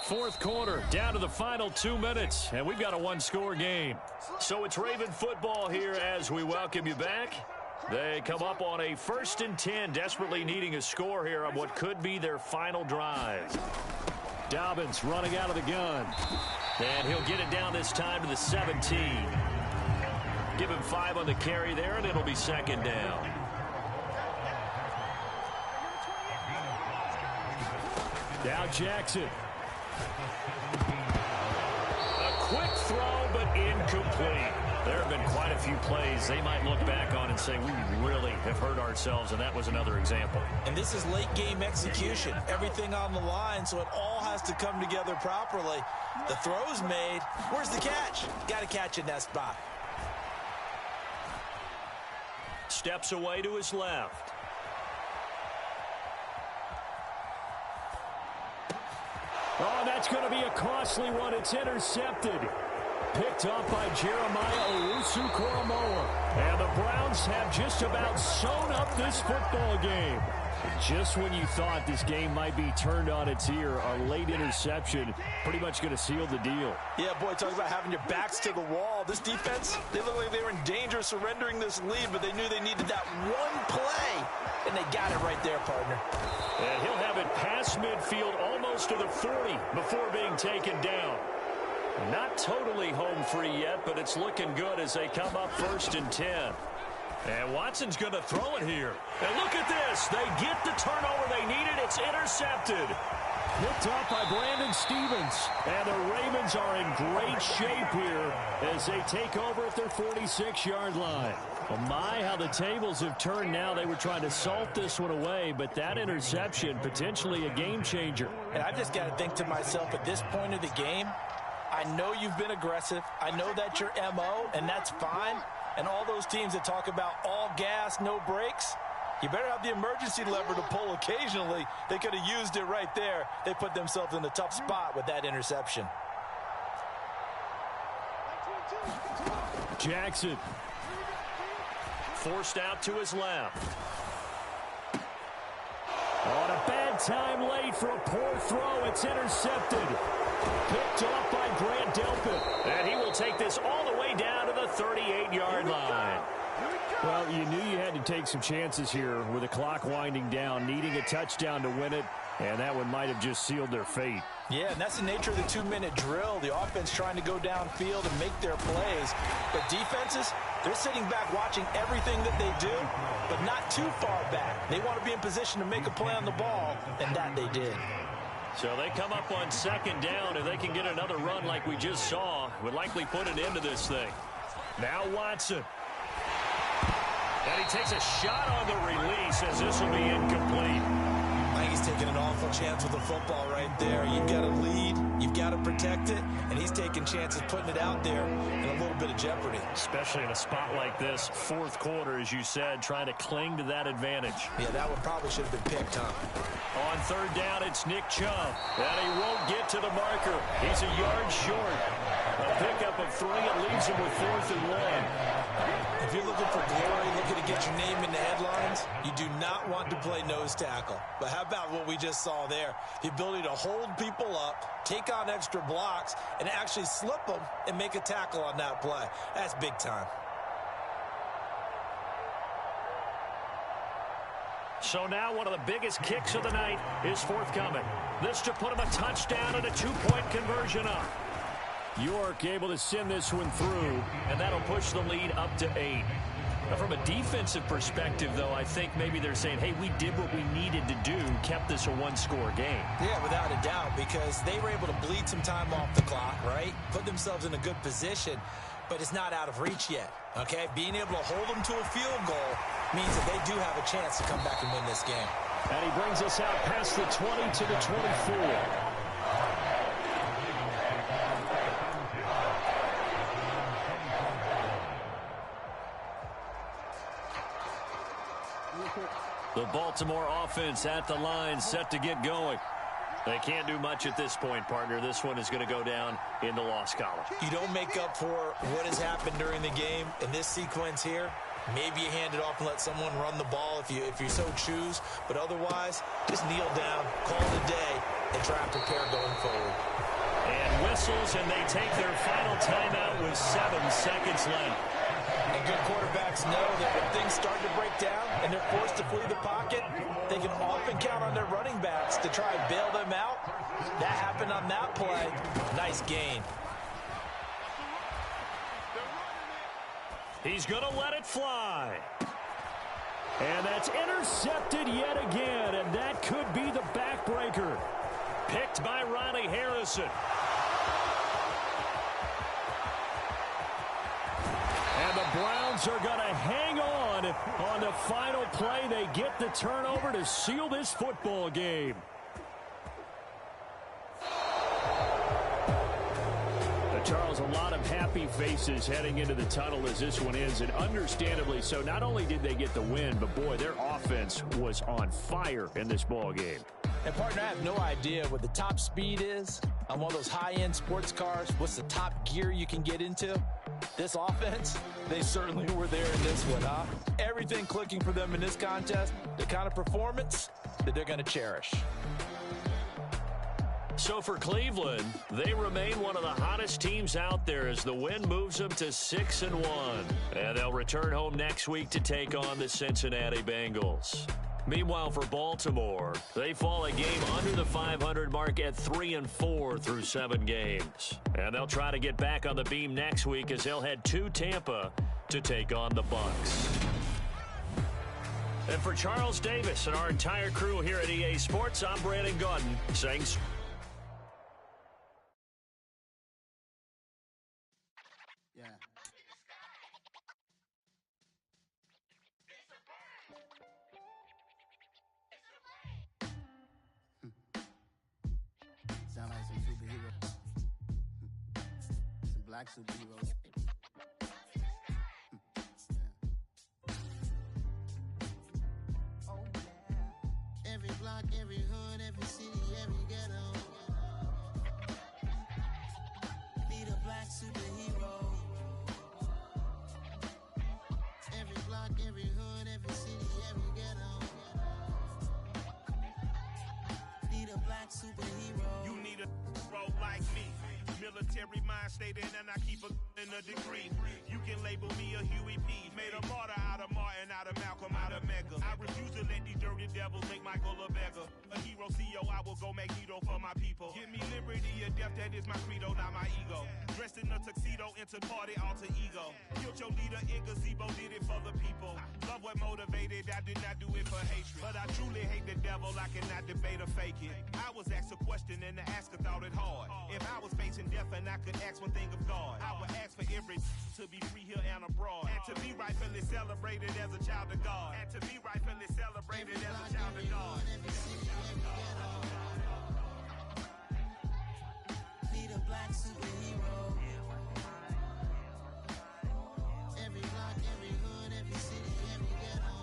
Fourth quarter, down to the final 2 minutes. And we've got a one-score game. So it's Raven football here as we welcome you back. They come up on a 1st and 10, desperately needing a score here on what could be their final drive. Dobbins running out of the gun. And he'll get it down this time to the 17. Give him 5 on the carry there, and it'll be 2nd down. Now Jackson. A quick throw, but incomplete. There have been quite a few plays they might look back on and say, we really have hurt ourselves, and that was another example. And this is late-game execution. Everything on the line, so it all has to come together properly. The throw's made. Where's the catch? Got to catch in that spot. Steps away to his left. Oh, that's going to be a costly one. It's intercepted. Picked up by Jeremiah Owusu-Koramoah. And the Browns have just about sewn up this football game. Just when you thought this game might be turned on its ear, a late interception pretty much going to seal the deal. Yeah, boy, talk about having your backs to the wall. This defense, they look like they were in danger of surrendering this lead, but they knew they needed that one play, and they got it right there, partner. And he'll have it past midfield almost to the 40 before being taken down. Not totally home free yet, but it's looking good as they come up 1st and 10. And Watson's going to throw it here. And look at this. They get the turnover they needed. It's intercepted. Picked off by Brandon Stevens. And the Ravens are in great shape here as they take over at their 46-yard line. Well, my, how the tables have turned now. They were trying to salt this one away, but that interception, potentially a game changer. And I just got to think to myself, at this point of the game, I know you've been aggressive. I know that's your MO, and that's fine. And all those teams that talk about all gas, no brakes, you better have the emergency lever to pull occasionally. They could have used it right there. They put themselves in a tough spot with that interception. Jackson forced out to his left. On a bad time late for a poor throw. It's intercepted. Picked off by Grant Delpit. And he will take this all the way down to the 38-yard line. Well, you knew you had to take some chances here with the clock winding down, needing a touchdown to win it, and that one might have just sealed their fate. Yeah, and that's the nature of the 2-minute drill. The offense trying to go downfield and make their plays. But defenses, they're sitting back watching everything that they do, but not too far back. They want to be in position to make a play on the ball, and that they did. So they come up on 2nd down. If they can get another run like we just saw, would likely put an end to this thing. Now Watson. And he takes a shot on the release as this will be incomplete. I think he's taking an awful chance with the football right there. You've got to lead, you've got to protect it, and he's taking chances putting it out there in a little bit of jeopardy. Especially in a spot like this, 4th quarter, as you said, trying to cling to that advantage. Yeah, that one probably should have been picked, huh? On 3rd down, it's Nick Chubb, and he won't get to the marker. He's a yard short. A pickup of 3, it leaves him with 4th and 1. If you're looking for glory, looking to get your name in the headlines, you do not want to play nose tackle. But how about what we just saw there? The ability to hold people up, take on extra blocks, and actually slip them and make a tackle on that play. That's big time. So now one of the biggest kicks of the night is forthcoming. This to put him a touchdown and a 2-point conversion up. York able to send this one through, and that'll push the lead up to 8. Now, from a defensive perspective, though, I think maybe they're saying, hey, we did what we needed to do, kept this a 1-score game. Yeah, without a doubt, because they were able to bleed some time off the clock, right? Put themselves in a good position, but it's not out of reach yet, okay? Being able to hold them to a field goal means that they do have a chance to come back and win this game. And he brings us out past the 20 to the 24. The Baltimore offense at the line, set to get going. They can't do much at this point, partner. This one is going to go down in the loss column. You don't make up for what has happened during the game in this sequence here. Maybe you hand it off and let someone run the ball if you so choose. But otherwise, just kneel down, call it a day, and try and prepare going forward. And whistles, and they take their final timeout with 7 seconds left. And good quarterbacks know that when things start to break down and they're forced to flee the pocket, they can often count on their running backs to try and bail them out. That happened on that play. Nice gain. He's going to let it fly. And that's intercepted yet again, and that could be the backbreaker. Picked by Riley Harrison. And the Browns are going to hang on the final play. They get the turnover to seal this football game. Charles, a lot of happy faces heading into the tunnel as this one is, and understandably so. Not only did they get the win, but boy, their offense was on fire in this ball game. And partner, I have no idea what the top speed is on one of those high-end sports cars. What's the top gear you can get into? This offense, they certainly were there in this one, huh? Everything clicking for them in this contest, the kind of performance that they're going to cherish. So for Cleveland, they remain one of the hottest teams out there as the win moves them to 6-1. And they'll return home next week to take on the Cincinnati Bengals. Meanwhile, for Baltimore, they fall a game under the 500 mark at 3-4 through 7 games. And they'll try to get back on the beam next week as they'll head to Tampa to take on the Bucs. And for Charles Davis and our entire crew here at EA Sports, I'm Brandon Gaudin saying... Sound like some superheroes. Some black superheroes. Oh, yeah. Every block, every hood, every city, every ghetto. Need a black superhero. Every block, every hood, every city, every ghetto. Need a black superhero. You need a role like me. Military mind stated, and I keep in a degree. You can label me a Huey P. Made a martyr out of Martin, out of Malcolm, out of Mega. I refuse to let these dirty devils make Michael a beggar. A hero CEO, I will go Magneto for my people. Give me liberty or death, that is my credo, not my ego. Dressed in a tuxedo, into party, alter ego. Killed your leader in gazebo, did it for the people. Love what motivated, I did not do it for hatred. But I truly hate the devil, I cannot debate or fake it. I was asked a question and the asker thought it hard. If I was facing death and I could ask one thing of God, I would ask for every to be free here and abroad, and to be rightfully celebrated as a child of God, and to be rightfully celebrated as a child of God. Need a black superhero. Every block, every hood, every city, every ghetto.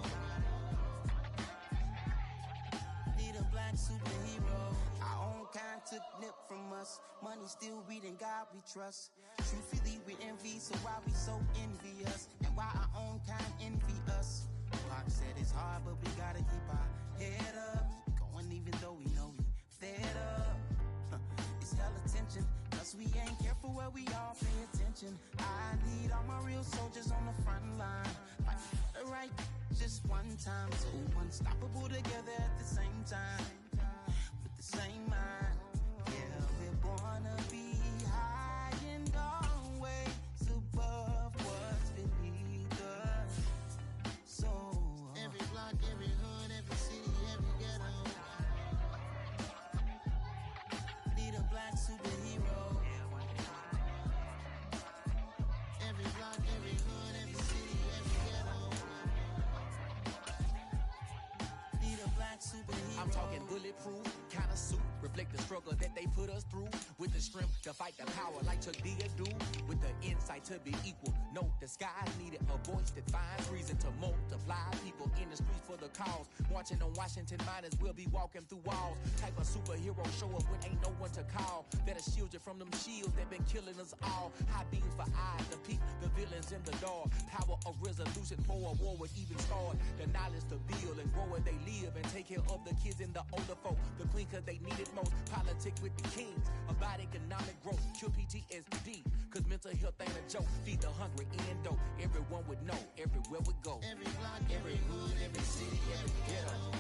Need a black superhero. Our own kind took nip from us. Money still reading, God we trust. Truthfully we envy, so why we so envious? And why our own kind envy us? Pac said it's hard, but we gotta keep our head up. Going even though we know we fed up. It's hella tension, cause we ain't careful where we all pay attention. I need all my real soldiers on the front line. Fight for the right just one time. So unstoppable together at the same time. With the same mind. Yeah, we're born to be high and always above what's beneath us. So every block, every hood, every city, every ghetto. Need a black superhero. Every block, every hood, every city, every ghetto. Need a black superhero. I'm talking bulletproof kind of suit, reflect the struggle that they put us through, with the strength to fight the power like Chuck D do, with the insight to be equal. No disguise needed, a voice that finds reason to multiply. People in the streets for the cause, marching on Washington miners will be walking through walls. Type of superhero show up when ain't no one to call, that'll shield you from them shields that been killing us all. High beams for eyes to peep the villains in the dark. Power of resolution for a war would even start. The knowledge to build and grow where they live and take care of the kids and the older folk. The queen cause they need it most. Politic with the kings about economic growth. Cure PTSD cause mental health ain't a joke. Feed the hungry and dope. Everyone would know everywhere we go. Every block, every hood, every city, every ghetto.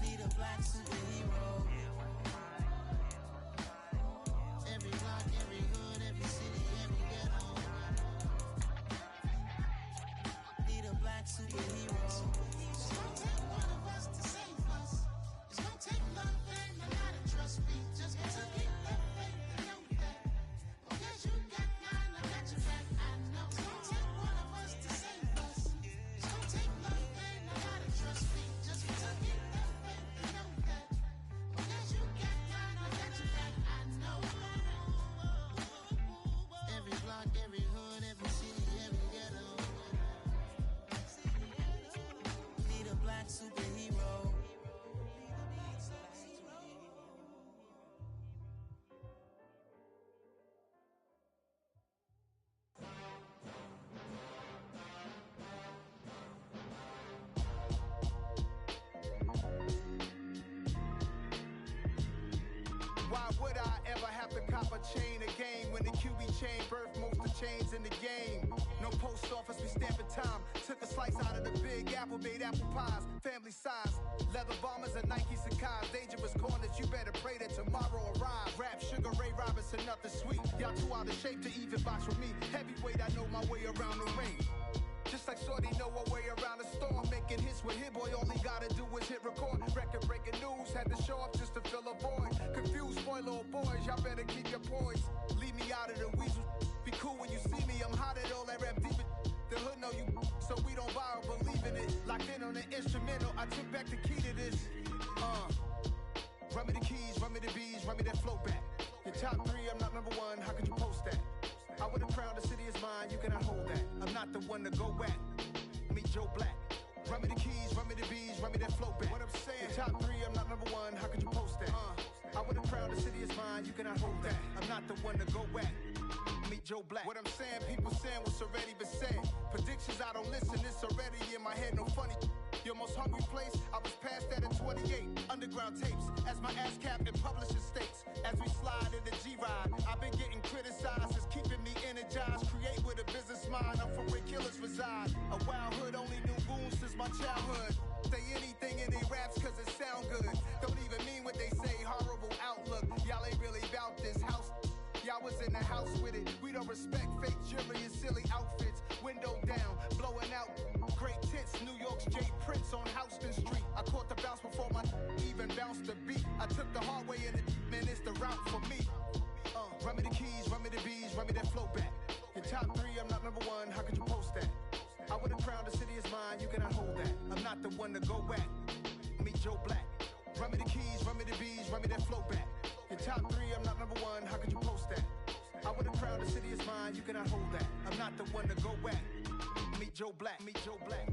Need a black superhero. Every block, every hood, every city, every ghetto. Need a black superhero. It's gonna take one of us to save us. It's gonna take love and a lot of trust. We just got to keep that faith and know that. Because you got mine, I got your back. I know it's gonna take one of us to save us. It's gonna take love and a lot of trust. We just got to keep that faith and know that. Because you got mine, I got your back. I know. Every block, every hood, every city, every ghetto. Need a black superhero. chop a chain a game. When the QB chain birth most of chains in the game. No post office, we stamping time. Took a slice out of the big apple, made apple pies. Family size, leather bombers and Nike Sacai's. Dangerous corners, you better pray that tomorrow arrives. Rap, Sugar Ray Robinson, nothing sweet. Y'all too out of shape to even box with me. Heavyweight, I know my way around the ring. Just like Shorty know her way around the storm. Making hits with Hit Boy, all he gotta do is hit record. Record breaking news, had to show up just to fill a void. Confused, spoiled little boys, y'all better keep your poise. Leave me out of the weasel. Be cool when you see me, I'm hot at all that rap deep. The hood know you, so we don't buy or believe in it. Locked in on the instrumental, I took back the key to this. Run me the keys, run me the bees, run me that flow back. Your top 3, I'm not number 1, how could you post that? I would've crowned the city is mine, you cannot hold that. I'm not the one to go back. Meet Joe Black. Run me the keys, run me the bees, run me that flow back. What I'm saying, your top 3, I'm not number 1, how could you post that? I would've crowned the city is mine, you cannot hold that. I'm not the one to go back. Meet Joe Black. What I'm saying, people saying what's already been said. Predictions, I don't listen, it's already in my head, no funny. Your most hungry place, I was past that in 28. Underground tapes, as my ass cap in publishing states. As we slide in the G-Ride, I've been getting criticized, it's keeping me energized. Create with a business mind, I'm from where killers reside. A wild hood, only knew goons since my childhood. Say anything in they raps cause it sound good. Don't even mean what they say, horrible outlook. Y'all ain't really about this house. Y'all was in the house with it. We don't respect fake jewelry and silly outfits. Window down, blowing out. Great tits, New York's J. Prince on Houston Street. I caught the bounce before my even bounced the beat. I took the hard way in it, man, it's the route for me. Run me the keys, run me the bees, run me that flow back. Your top 3, I'm not number 1, how could you post that? I would've crowned the city is mine, you cannot hold that. I'm not the one to go back. Meet Joe Black. Run me the keys, run me the bees, run me that flow back. Your top 3, I'm not number 1, how could you post that? I would've crowned the city is mine, you cannot hold that. I'm not the one to go back. Meet Joe Black, meet Joe Black.